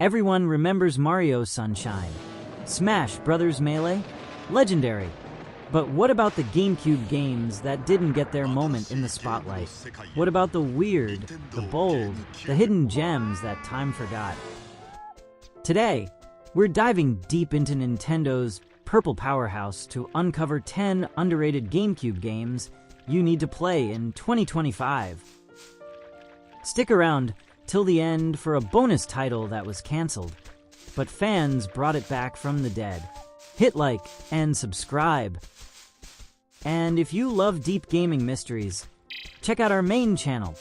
Everyone remembers Mario Sunshine. Smash Brothers Melee? Legendary. But what about the GameCube games that didn't get their moment in the spotlight? What about the weird, the bold, the hidden gems that time forgot? Today, we're diving deep into Nintendo's Purple Powerhouse to uncover 10 underrated GameCube games you need to play in 2025. Stick around till the end for a bonus title that was canceled, but fans brought it back from the dead. Hit like and subscribe. And if you love deep gaming mysteries, check out our main channel,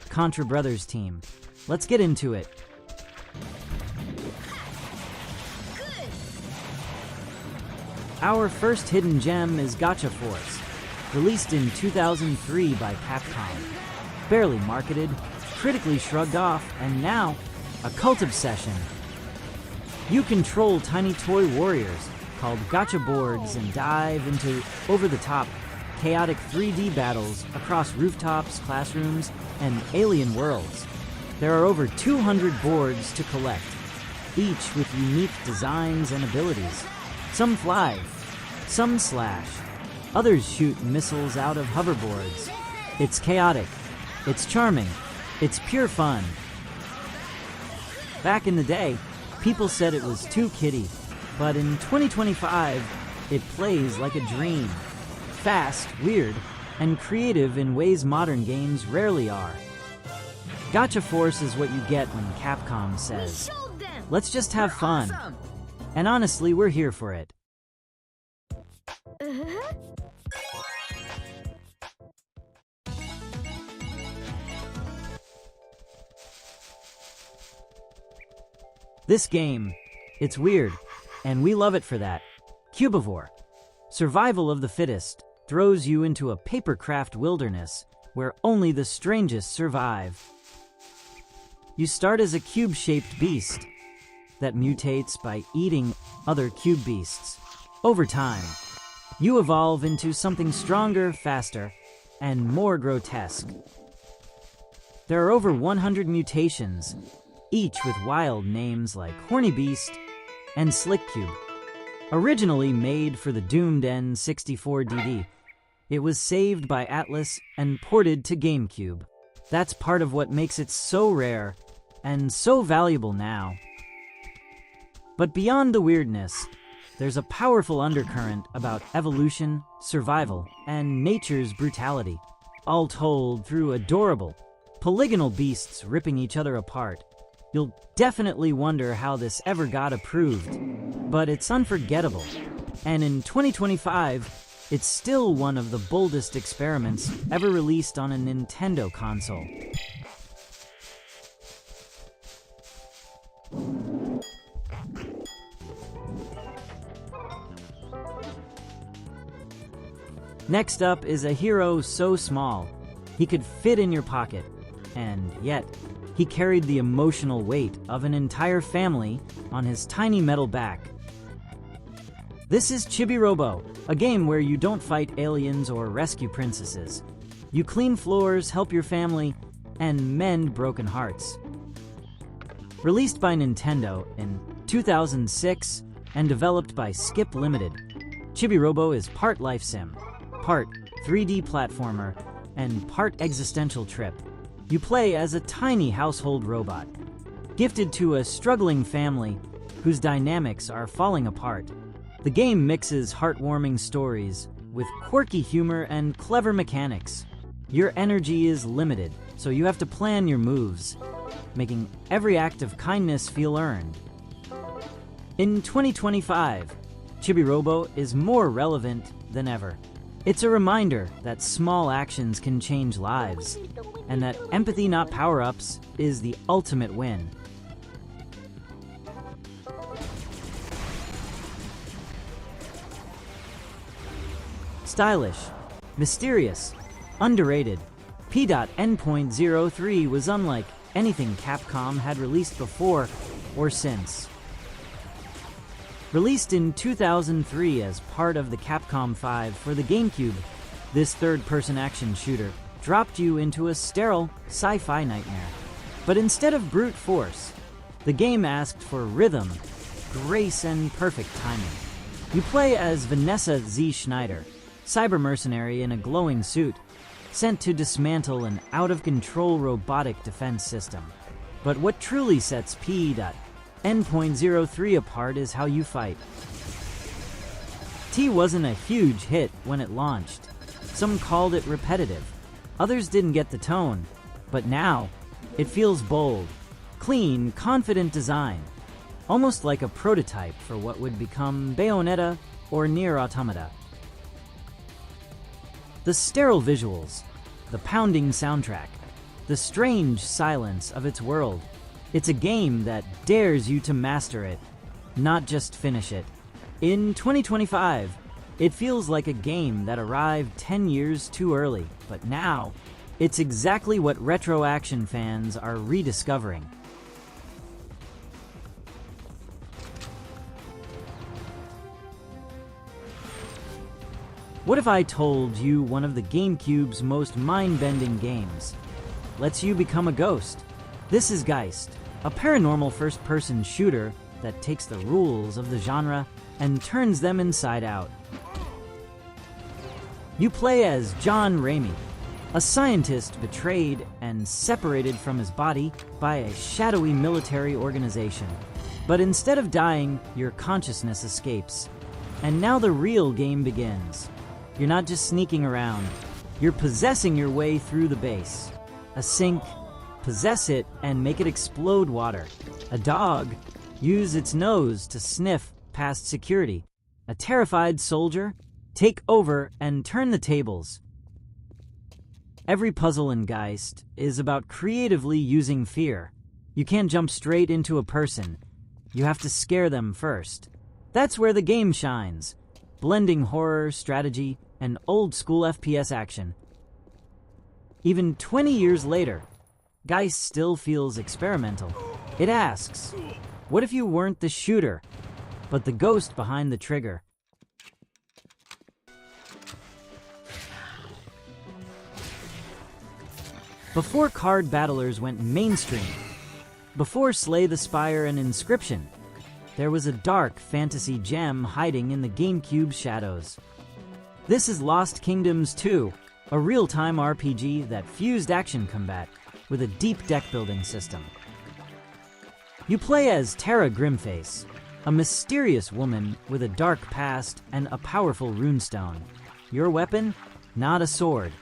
ContraBrosTeam. Let's get into it. Our first hidden gem is Gacha Force, released in 2003 by Capcom. Barely marketed, critically shrugged off, and now, a cult obsession. You control tiny toy warriors called gacha boards and dive into over-the-top, chaotic 3D battles across rooftops, classrooms, and alien worlds. There are over 200 boards to collect, each with unique designs and abilities. Some fly, some slash, others shoot missiles out of hoverboards. It's chaotic, it's charming, it's pure fun. Back in the day, people said it was too kiddie, but in 2025, it plays like a dream. Fast, weird, and creative in ways modern games rarely are. Gacha Force is what you get when Capcom says, "Let's just have fun." And honestly, we're here for it. This game, it's weird, and we love it for that. Cubivore, survival of the fittest, throws you into a papercraft wilderness where only the strangest survive. You start as a cube-shaped beast that mutates by eating other cube beasts. Over time, you evolve into something stronger, faster, and more grotesque. There are over 100 mutations, each with wild names like Horny Beast and Slick Cube. Originally made for the doomed N64 it was saved by Atlas and ported to GameCube. That's part of what makes it so rare and so valuable now. But beyond the weirdness, there's a powerful undercurrent about evolution, survival, and nature's brutality, all told through adorable, polygonal beasts ripping each other apart. You'll definitely wonder how this ever got approved, but it's unforgettable. And in 2025, it's still one of the boldest experiments ever released on a Nintendo console. Next up is a hero so small, he could fit in your pocket, and yet, he carried the emotional weight of an entire family on his tiny metal back. This is Chibi-Robo, a game where you don't fight aliens or rescue princesses. You clean floors, help your family, and mend broken hearts. Released by Nintendo in 2006 and developed by Skip Limited, Chibi-Robo is part life sim, part 3D platformer, and part existential trip. You play as a tiny household robot, gifted to a struggling family whose dynamics are falling apart. The game mixes heartwarming stories with quirky humor and clever mechanics. Your energy is limited, so you have to plan your moves, making every act of kindness feel earned. In 2025, Chibi-Robo is more relevant than ever. It's a reminder that small actions can change lives, and that empathy, not power-ups, is the ultimate win. Stylish, mysterious, underrated, P.N.03 was unlike anything Capcom had released before or since. Released in 2003 as part of the Capcom 5 for the GameCube, this third-person action shooter dropped you into a sterile sci-fi nightmare. But instead of brute force, The game asked for rhythm, grace, and perfect timing. You play as Vanessa Z. Schneider, cyber mercenary in a glowing suit, sent to dismantle an out-of-control robotic defense system. But what truly sets P.N.03 apart is how you fight. T wasn't a huge hit when it launched. Some called it repetitive. Others didn't get the tone. But now, it feels bold, clean, confident design. Almost like a prototype for what would become Bayonetta or Nier Automata. The sterile visuals, the pounding soundtrack, the strange silence of its world. It's a game that dares you to master it, not just finish it. In 2025, it feels like a game that arrived 10 years too early, but now, it's exactly what retro action fans are rediscovering. What if I told you one of the GameCube's most mind-bending games lets you become a ghost? This is Geist, a paranormal first-person shooter that takes the rules of the genre and turns them inside out. You play as John Raimi, a scientist betrayed and separated from his body by a shadowy military organization. But instead of dying, your consciousness escapes. And now the real game begins. You're not just sneaking around, you're possessing your way through the base. A sink, possess it and make it explode water. A dog, use its nose to sniff past security. A terrified soldier, take over and turn the tables. Every puzzle in Geist is about creatively using fear. You can't jump straight into a person. You have to scare them first. That's where the game shines, blending horror, strategy, and old-school FPS action. Even 20 years later, Geist still feels experimental. It asks, what if you weren't the shooter, but the ghost behind the trigger? Before card battlers went mainstream, before Slay the Spire and Inscription, there was a dark fantasy gem hiding in the GameCube's shadows. This is Lost Kingdoms 2, a real-time RPG that fused action combat with a deep deck-building system. You play as Terra Grimface, a mysterious woman with a dark past and a powerful runestone. Your weapon? Not a sword,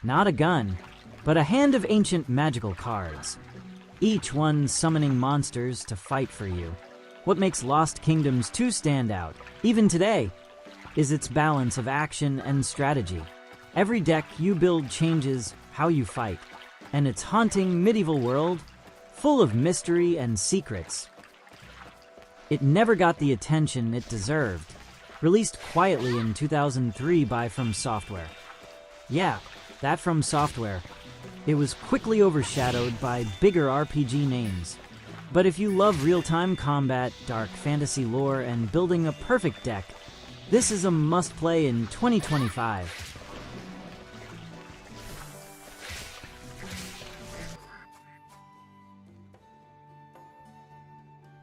not a gun, but a hand of ancient magical cards, each one summoning monsters to fight for you. What makes Lost Kingdoms 2 stand out, even today, is its balance of action and strategy. Every deck you build changes how you fight, and its haunting medieval world, full of mystery and secrets. It never got the attention it deserved. Released quietly in 2003 by From Software. Yeah, that From Software. It was quickly overshadowed by bigger RPG names. But if you love real-time combat, dark fantasy lore, and building a perfect deck, this is a must-play in 2025.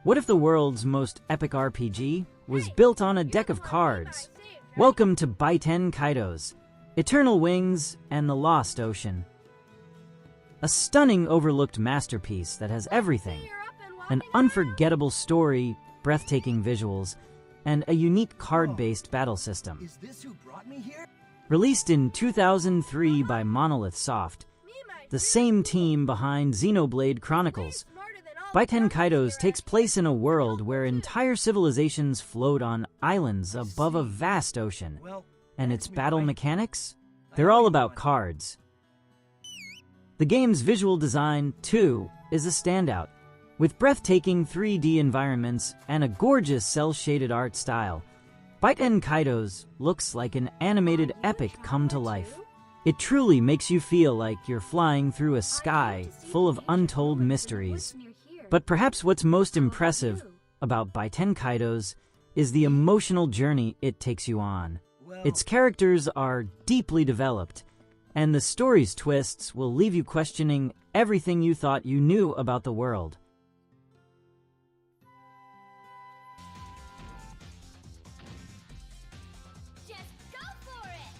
What if the world's most epic RPG was built on a deck of cards? Welcome to Baten Kaitos, Eternal Wings, and the Lost Ocean. A stunning overlooked masterpiece that has everything. An unforgettable story, breathtaking visuals, and a unique card-based battle system. Is this who brought me here? Released in 2003 by Monolith Soft, the same team behind Xenoblade Chronicles, Baten Kaitos takes place in a world where entire civilizations float on islands above a vast ocean. And its battle mechanics? They're all about cards. The game's visual design, too, is a standout. With breathtaking 3D environments and a gorgeous cel-shaded art style, Baten Kaitos looks like an animated epic come to life. It truly makes you feel like you're flying through a sky full of untold mysteries. But perhaps what's most impressive about Baten Kaitos is the emotional journey it takes you on. Its characters are deeply developed, and the story's twists will leave you questioning everything you thought you knew about the world.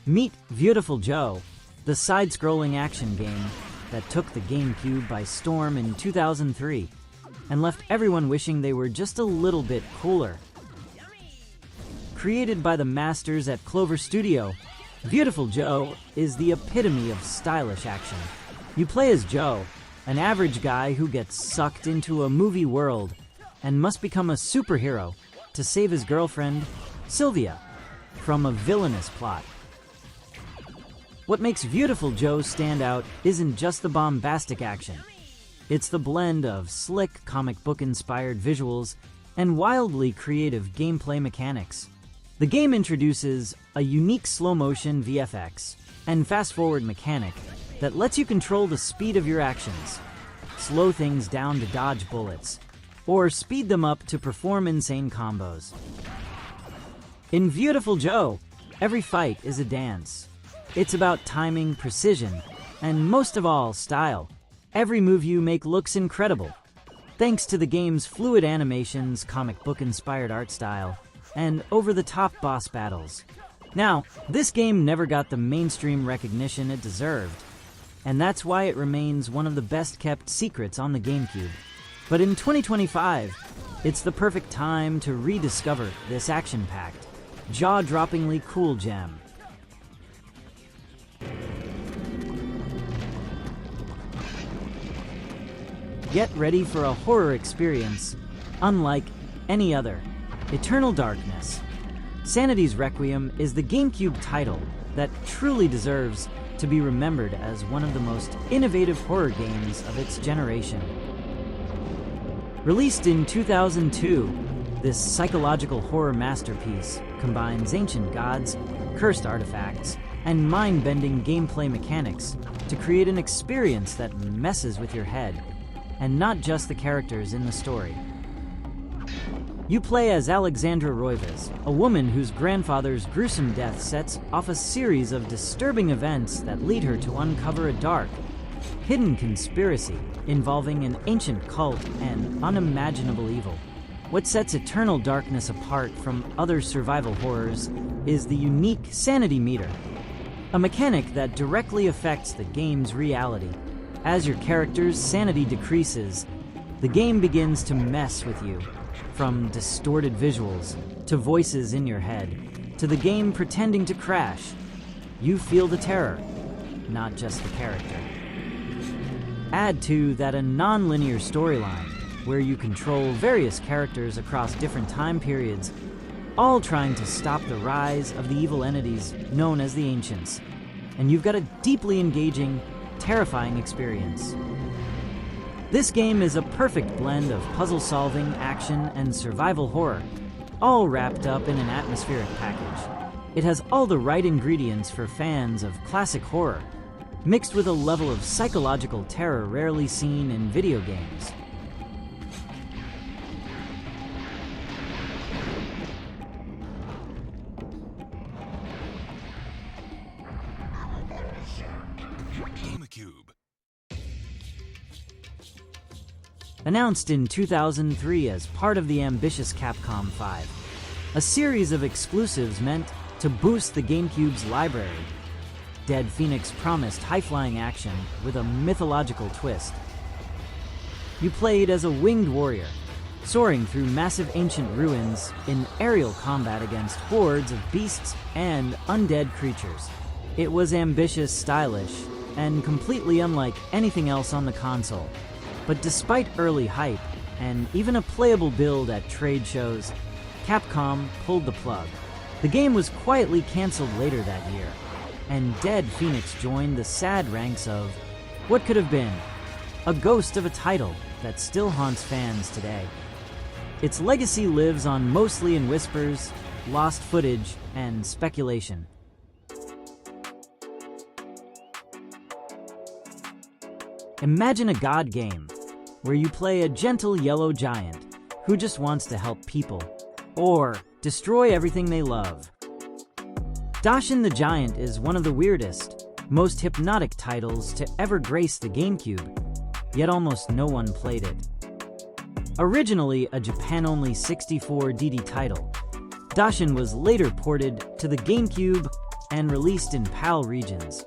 Meet Viewtiful Joe, the side-scrolling action game that took the GameCube by storm in 2003 and left everyone wishing they were just a little bit cooler. Created by the masters at Clover Studio, Viewtiful Joe is the epitome of stylish action. You play as Joe, an average guy who gets sucked into a movie world and must become a superhero to save his girlfriend, Sylvia, from a villainous plot. What makes Viewtiful Joe stand out isn't just the bombastic action. It's the blend of slick, comic book-inspired visuals and wildly creative gameplay mechanics. The game introduces a unique slow-motion VFX and fast-forward mechanic that lets you control the speed of your actions, slow things down to dodge bullets, or speed them up to perform insane combos. In Viewtiful Joe, every fight is a dance. It's about timing, precision, and most of all, style. Every move you make looks incredible, thanks to the game's fluid animations, comic book-inspired art style, and over-the-top boss battles. Now, this game never got the mainstream recognition it deserved, and that's why it remains one of the best-kept secrets on the GameCube. But in 2025, it's the perfect time to rediscover this action-packed, jaw-droppingly cool gem. Get ready for a horror experience unlike any other. Eternal Darkness. Sanity's Requiem is the GameCube title that truly deserves to be remembered as one of the most innovative horror games of its generation. Released in 2002, this psychological horror masterpiece combines ancient gods, cursed artifacts, and mind-bending gameplay mechanics to create an experience that messes with your head, and not just the characters in the story. You play as Alexandra Roivas, a woman whose grandfather's gruesome death sets off a series of disturbing events that lead her to uncover a dark, hidden conspiracy involving an ancient cult and unimaginable evil. What sets Eternal Darkness apart from other survival horrors is the unique sanity meter, a mechanic that directly affects the game's reality. As your character's sanity decreases, the game begins to mess with you. From distorted visuals, to voices in your head, to the game pretending to crash, you feel the terror, not just the character. Add to that a non-linear storyline, where you control various characters across different time periods, all trying to stop the rise of the evil entities known as the Ancients, and you've got a deeply engaging, terrifying experience. This game is a perfect blend of puzzle-solving, action, and survival horror, all wrapped up in an atmospheric package. It has all the right ingredients for fans of classic horror, mixed with a level of psychological terror rarely seen in video games. Announced in 2003 as part of the ambitious Capcom 5, a series of exclusives meant to boost the GameCube's library. Dead Phoenix promised high-flying action with a mythological twist. You played as a winged warrior, soaring through massive ancient ruins in aerial combat against hordes of beasts and undead creatures. It was ambitious, stylish, and completely unlike anything else on the console. But despite early hype, and even a playable build at trade shows, Capcom pulled the plug. The game was quietly cancelled later that year, and Dead Phoenix joined the sad ranks of what could have been a ghost of a title that still haunts fans today. Its legacy lives on mostly in whispers, lost footage, and speculation. Imagine a god game where you play a gentle yellow giant who just wants to help people, or destroy everything they love. Doshin the Giant is one of the weirdest, most hypnotic titles to ever grace the GameCube, yet almost no one played it. Originally a Japan-only 64DD title, Doshin was later ported to the GameCube and released in PAL regions,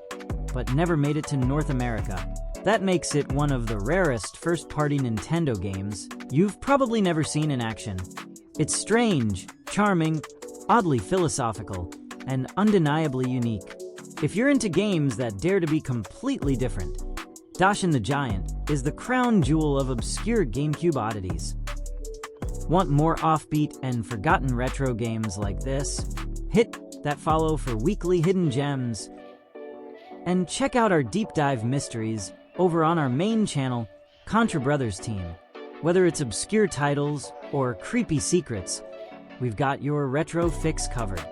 but never made it to North America. That makes it one of the rarest first-party Nintendo games you've probably never seen in action. It's strange, charming, oddly philosophical, and undeniably unique. If you're into games that dare to be completely different, Doshin the Giant is the crown jewel of obscure GameCube oddities. Want more offbeat and forgotten retro games like this? Hit that follow for weekly hidden gems. And check out our deep dive mysteries over on our main channel, ContraBrosTeam. Whether it's obscure titles or creepy secrets, we've got your retro fix covered.